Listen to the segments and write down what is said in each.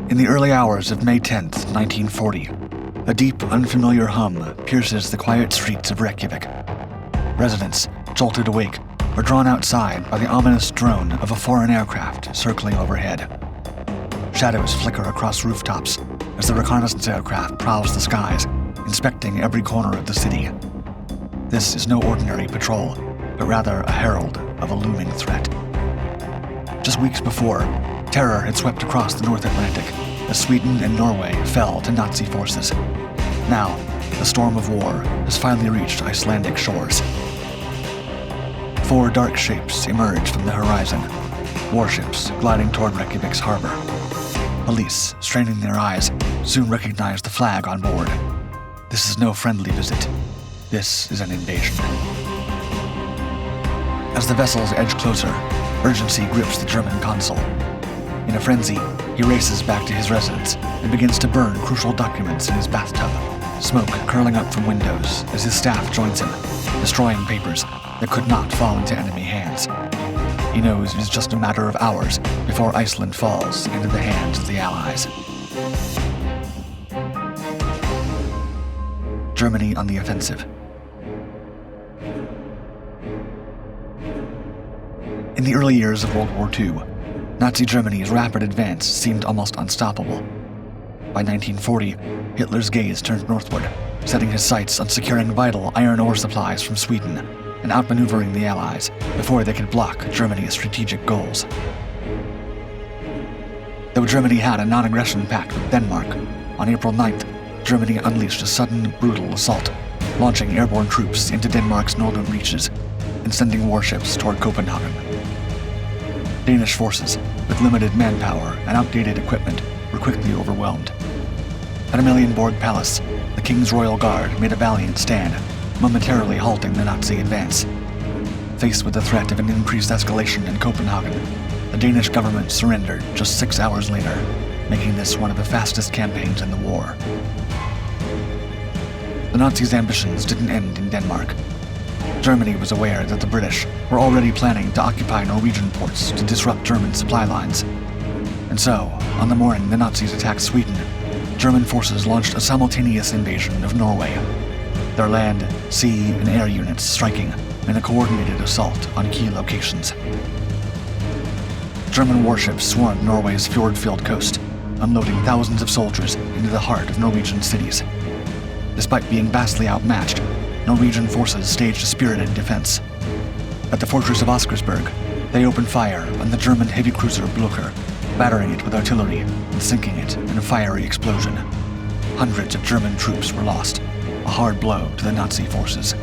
In the early hours of May 10th, 1940, a deep, unfamiliar hum pierces the quiet streets of Reykjavík. Residents, jolted awake, are drawn outside by the ominous drone of a foreign aircraft circling overhead. Shadows flicker across rooftops as the reconnaissance aircraft prowls the skies, inspecting every corner of the city. This is no ordinary patrol, but rather a herald of a looming threat. Just weeks before, terror had swept across the North Atlantic as Sweden and Norway fell to Nazi forces. Now, the storm of war has finally reached Icelandic shores. 4 dark shapes emerge from the horizon, warships gliding toward Reykjavík's harbor. Police, straining their eyes, soon recognize the flag on board. This is no friendly visit. This is an invasion. As the vessels edge closer, urgency grips the German consul. In a frenzy, he races back to his residence and begins to burn crucial documents in his bathtub, smoke curling up from windows as his staff joins him, destroying papers that could not fall into enemy hands. He knows it is just a matter of hours before Iceland falls into the hands of the Allies. Germany on the offensive. In the early years of World War II, Nazi Germany's rapid advance seemed almost unstoppable. By 1940, Hitler's gaze turned northward, setting his sights on securing vital iron ore supplies from Sweden and outmaneuvering the Allies before they could block Germany's strategic goals. Though Germany had a non-aggression pact with Denmark, on April 9th, Germany unleashed a sudden, brutal assault, launching airborne troops into Denmark's northern reaches and sending warships toward Copenhagen. Danish forces, with limited manpower and outdated equipment, were quickly overwhelmed. At Amalienborg Palace, the King's Royal Guard made a valiant stand, momentarily halting the Nazi advance. Faced with the threat of an increased escalation in Copenhagen, the Danish government surrendered just 6 hours later, making this one of the fastest campaigns in the war. The Nazis' ambitions didn't end in Denmark. Germany was aware that the British were already planning to occupy Norwegian ports to disrupt German supply lines. And so, on the morning the Nazis attacked Sweden, German forces launched a simultaneous invasion of Norway. Their land, sea, and air units striking in a coordinated assault on key locations. German warships swarmed Norway's fjord-filled coast, unloading thousands of soldiers into the heart of Norwegian cities. Despite being vastly outmatched, Norwegian forces staged a spirited defense. At the fortress of Oscarsburg, they opened fire on the German heavy cruiser Blücher, battering it with artillery and sinking it in a fiery explosion. Hundreds of German troops were lost, a hard blow to the Nazi forces.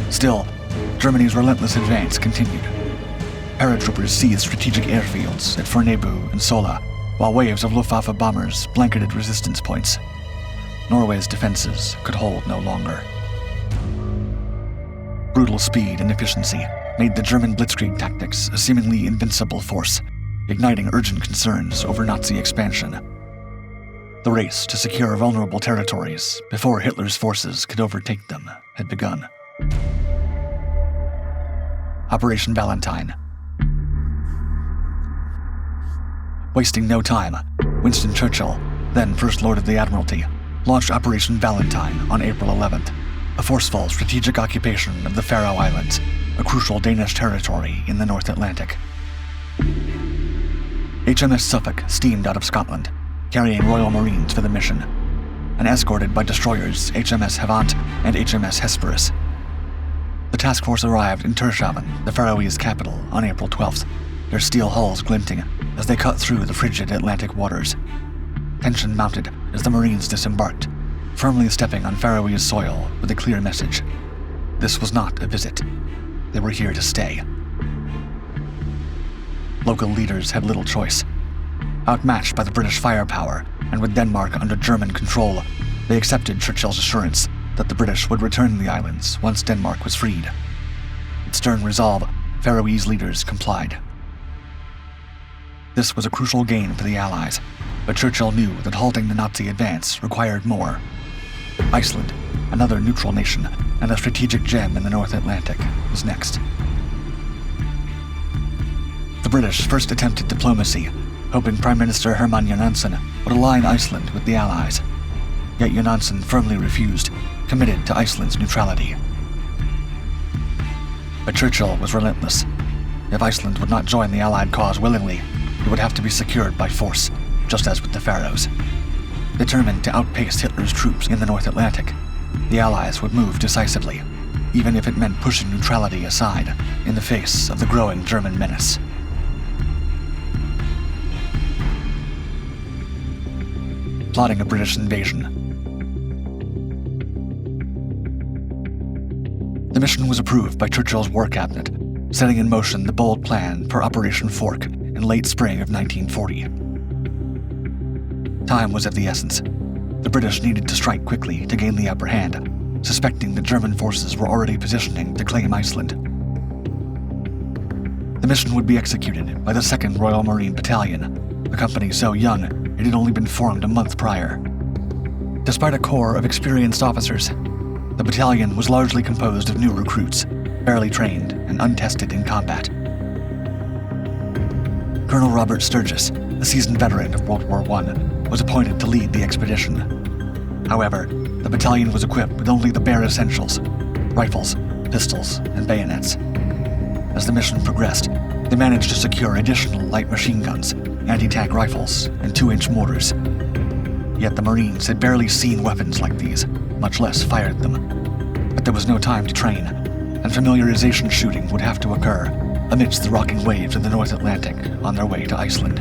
Still, Germany's relentless advance continued. Paratroopers seized strategic airfields at Fornebu and Sola, while waves of Luftwaffe bombers blanketed resistance points. Norway's defenses could hold no longer. Brutal speed and efficiency made the German blitzkrieg tactics a seemingly invincible force, igniting urgent concerns over Nazi expansion. The race to secure vulnerable territories before Hitler's forces could overtake them had begun. Operation Valentine. Wasting no time, Winston Churchill, then First Lord of the Admiralty, launched Operation Valentine on April 11th, a forceful strategic occupation of the Faroe Islands, a crucial Danish territory in the North Atlantic. HMS Suffolk steamed out of Scotland, carrying Royal Marines for the mission, and escorted by destroyers HMS Havant and HMS Hesperus. The task force arrived in Tórshavn, the Faroese capital, on April 12th, their steel hulls glinting as they cut through the frigid Atlantic waters. Tension mounted as the Marines disembarked, firmly stepping on Faroese soil with a clear message. This was not a visit. They were here to stay. Local leaders had little choice. Outmatched by the British firepower, and with Denmark under German control, they accepted Churchill's assurance that the British would return the islands once Denmark was freed. With stern resolve, Faroese leaders complied. This was a crucial gain for the Allies, but Churchill knew that halting the Nazi advance required more. Iceland, another neutral nation and a strategic gem in the North Atlantic, was next. The British first attempted diplomacy, hoping Prime Minister Hermann Jónasson would align Iceland with the Allies. Yet Jónasson firmly refused, committed to Iceland's neutrality. But Churchill was relentless. If Iceland would not join the Allied cause willingly, it would have to be secured by force, just as with the Faroes. Determined to outpace Hitler's troops in the North Atlantic, the Allies would move decisively, even if it meant pushing neutrality aside in the face of the growing German menace. Plotting a British invasion. The mission was approved by Churchill's War Cabinet, setting in motion the bold plan for Operation Fork in late spring of 1940. Time was of the essence. The British needed to strike quickly to gain the upper hand, suspecting the German forces were already positioning to claim Iceland. The mission would be executed by the 2nd Royal Marine Battalion, a company so young it had only been formed a month prior. Despite a corps of experienced officers, the battalion was largely composed of new recruits, barely trained and untested in combat. Colonel Robert Sturgis, a seasoned veteran of World War I, was appointed to lead the expedition. However, the battalion was equipped with only the bare essentials: rifles, pistols, and bayonets. As the mission progressed, they managed to secure additional light machine guns, anti-tank rifles, and 2-inch mortars. Yet the Marines had barely seen weapons like these, much less fired them. But there was no time to train, and familiarization shooting would have to occur amidst the rocking waves of the North Atlantic on their way to Iceland.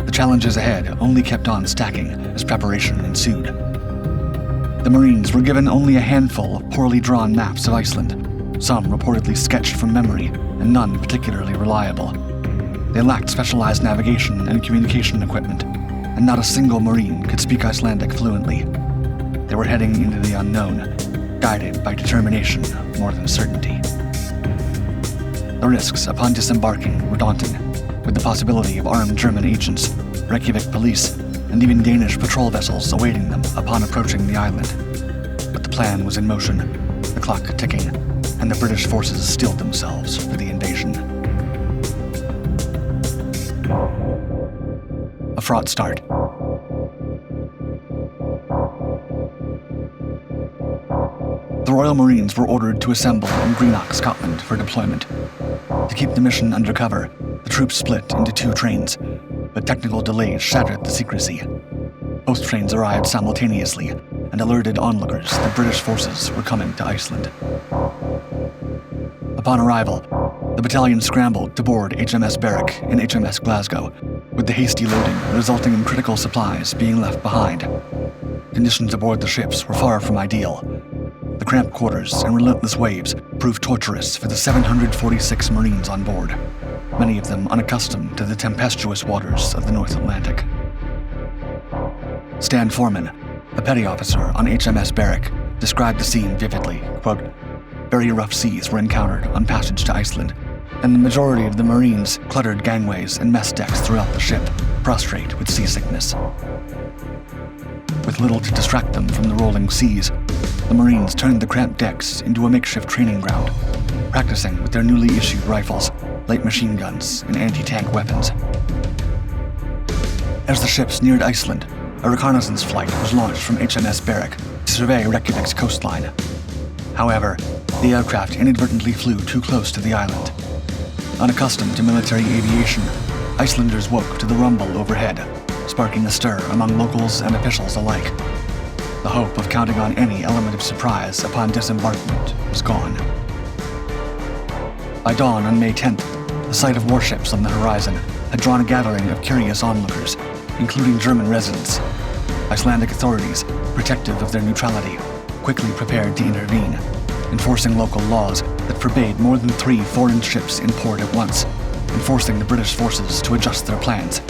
The challenges ahead only kept on stacking as preparation ensued. The Marines were given only a handful of poorly drawn maps of Iceland, some reportedly sketched from memory and none particularly reliable. They lacked specialized navigation and communication equipment, and not a single Marine could speak Icelandic fluently. They were heading into the unknown, guided by determination more than certainty. The risks upon disembarking were daunting, with the possibility of armed German agents, Reykjavík police, and even Danish patrol vessels awaiting them upon approaching the island. But the plan was in motion, the clock ticking, and the British forces steeled themselves for the invasion. A fraught start. The Royal Marines were ordered to assemble in Greenock, Scotland for deployment. To keep the mission undercover, the troops split into 2 trains, but technical delays shattered the secrecy. Both trains arrived simultaneously and alerted onlookers that British forces were coming to Iceland. Upon arrival, the battalion scrambled to board HMS Berwick and HMS Glasgow, with the hasty loading resulting in critical supplies being left behind. Conditions aboard the ships were far from ideal. The cramped quarters and relentless waves proved torturous for the 746 Marines on board, many of them unaccustomed to the tempestuous waters of the North Atlantic. Stan Foreman, a petty officer on HMS Berwick, described the scene vividly, quote, "Very rough seas were encountered on passage to Iceland, and the majority of the Marines cluttered gangways and mess decks throughout the ship, prostrate with seasickness." With little to distract them from the rolling seas, the Marines turned the cramped decks into a makeshift training ground, practicing with their newly issued rifles, light machine guns, and anti-tank weapons. As the ships neared Iceland, a reconnaissance flight was launched from HMS Berwick to survey Reykjavík's coastline. However, the aircraft inadvertently flew too close to the island. Unaccustomed to military aviation, Icelanders woke to the rumble overhead, sparking a stir among locals and officials alike. The hope of counting on any element of surprise upon disembarkment was gone. By dawn on May 10th, the sight of warships on the horizon had drawn a gathering of curious onlookers, including German residents. Icelandic authorities, protective of their neutrality, quickly prepared to intervene, enforcing local laws that forbade more than 3 foreign ships in port at once, and forcing the British forces to adjust their plans,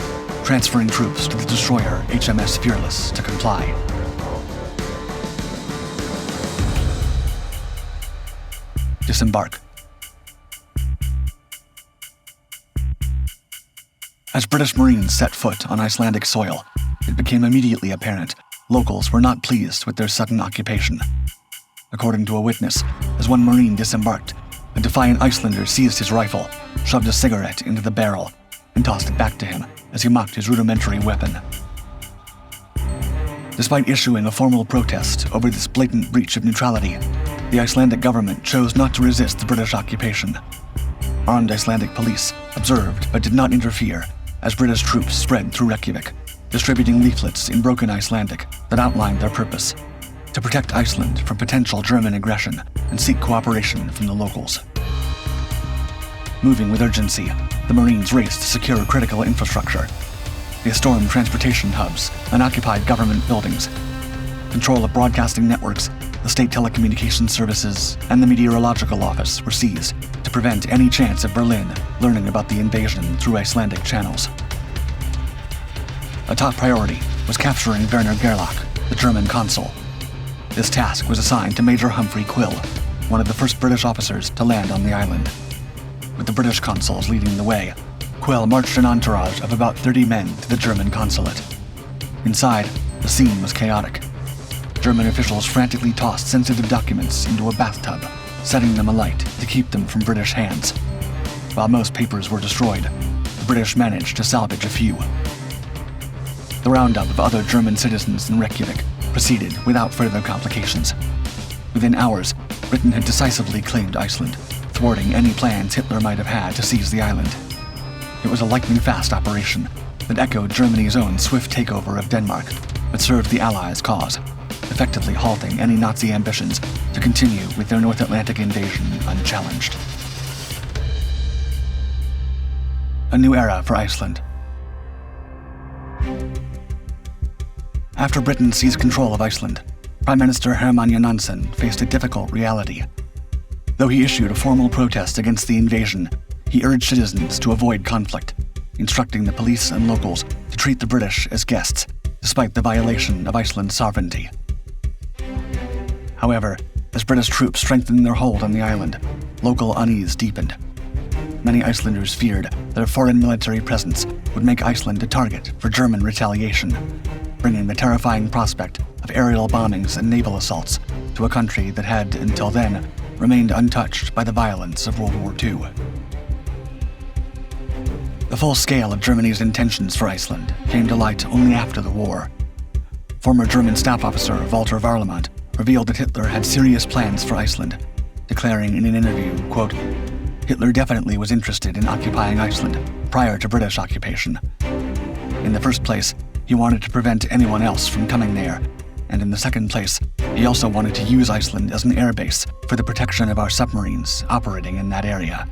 transferring troops to the destroyer HMS Fearless to comply. Disembark. As British Marines set foot on Icelandic soil, it became immediately apparent locals were not pleased with their sudden occupation. According to a witness, as one Marine disembarked, a defiant Icelander seized his rifle, shoved a cigarette into the barrel, and tossed it back to him as he mocked his rudimentary weapon. Despite issuing a formal protest over this blatant breach of neutrality, the Icelandic government chose not to resist the British occupation. Armed Icelandic police observed but did not interfere as British troops spread through Reykjavík, distributing leaflets in broken Icelandic that outlined their purpose: to protect Iceland from potential German aggression and seek cooperation from the locals. Moving with urgency, the Marines raced to secure critical infrastructure. They stormed transportation hubs, unoccupied government buildings. Control of broadcasting networks, the state telecommunications services, and the meteorological office were seized to prevent any chance of Berlin learning about the invasion through Icelandic channels. A top priority was capturing Werner Gerlach, the German consul. This task was assigned to Major Humphrey Quill, one of the first British officers to land on the island. With the British consuls leading the way, Quill marched an entourage of about 30 men to the German consulate. Inside, the scene was chaotic. German officials frantically tossed sensitive documents into a bathtub, setting them alight to keep them from British hands. While most papers were destroyed, the British managed to salvage a few. The roundup of other German citizens in Reykjavík proceeded without further complications. Within hours, Britain had decisively claimed Iceland, thwarting any plans Hitler might have had to seize the island. It was a lightning-fast operation that echoed Germany's own swift takeover of Denmark, but served the Allies' cause, effectively halting any Nazi ambitions to continue with their North Atlantic invasion unchallenged. A new era for Iceland. After Britain seized control of Iceland, Prime Minister Hermann Jónasson faced a difficult reality. Though he issued a formal protest against the invasion, he urged citizens to avoid conflict, instructing the police and locals to treat the British as guests, despite the violation of Iceland's sovereignty. However, as British troops strengthened their hold on the island, local unease deepened. Many Icelanders feared that a foreign military presence would make Iceland a target for German retaliation, bringing the terrifying prospect of aerial bombings and naval assaults to a country that had, until then, remained untouched by the violence of World War II. The full scale of Germany's intentions for Iceland came to light only after the war. Former German staff officer Walter Warlimont revealed that Hitler had serious plans for Iceland, declaring in an interview, quote, "Hitler definitely was interested in occupying Iceland prior to British occupation. In the first place, he wanted to prevent anyone else from coming there, and in the second place, he also wanted to use Iceland as an airbase for the protection of our submarines operating in that area."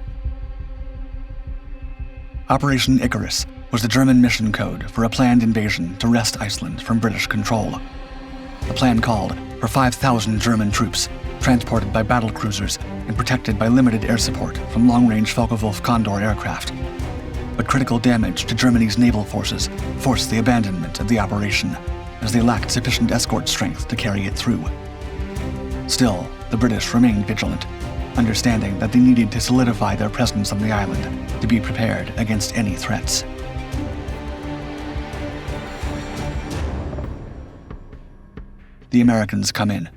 Operation Icarus was the German mission code for a planned invasion to wrest Iceland from British control. The plan called for 5,000 German troops, transported by battle cruisers and protected by limited air support from long-range Focke-Wulf Condor aircraft. But critical damage to Germany's naval forces forced the abandonment of the operation, as they lacked sufficient escort strength to carry it through. Still, the British remained vigilant, understanding that they needed to solidify their presence on the island to be prepared against any threats. The Americans come in.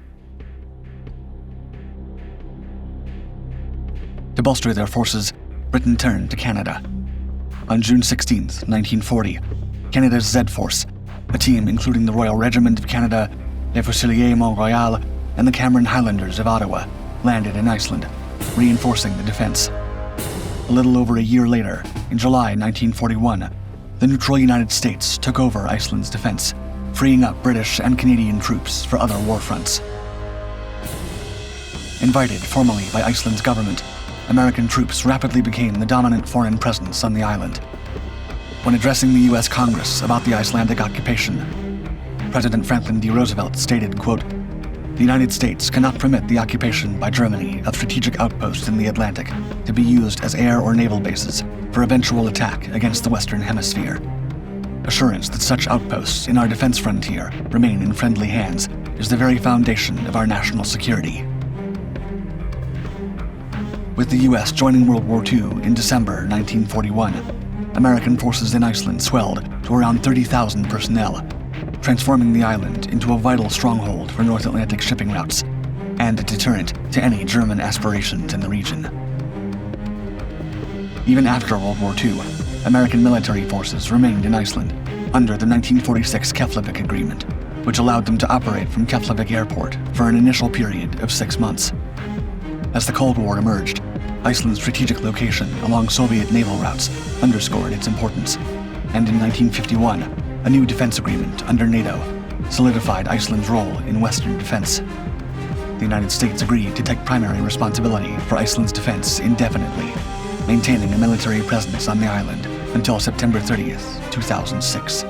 To bolster their forces, Britain turned to Canada. On June 16, 1940, Canada's Z Force, a team including the Royal Regiment of Canada, Les Fusiliers Mont-Royal, and the Cameron Highlanders of Ottawa, landed in Iceland, reinforcing the defense. A little over a year later, in July 1941, the neutral United States took over Iceland's defense, freeing up British and Canadian troops for other war fronts. Invited formally by Iceland's government, American troops rapidly became the dominant foreign presence on the island. When addressing the U.S. Congress about the Icelandic occupation, President Franklin D. Roosevelt stated, quote, "The United States cannot permit the occupation by Germany of strategic outposts in the Atlantic to be used as air or naval bases for eventual attack against the Western Hemisphere. Assurance that such outposts in our defense frontier remain in friendly hands is the very foundation of our national security." With the U.S. joining World War II in December 1941, American forces in Iceland swelled to around 30,000 personnel, transforming the island into a vital stronghold for North Atlantic shipping routes and a deterrent to any German aspirations in the region. Even after World War II, American military forces remained in Iceland under the 1946 Keflavik Agreement, which allowed them to operate from Keflavik Airport for an initial period of 6 months. As the Cold War emerged, Iceland's strategic location along Soviet naval routes underscored its importance, and in 1951, a new defense agreement under NATO solidified Iceland's role in Western defense. The United States agreed to take primary responsibility for Iceland's defense indefinitely, maintaining a military presence on the island until September 30th, 2006.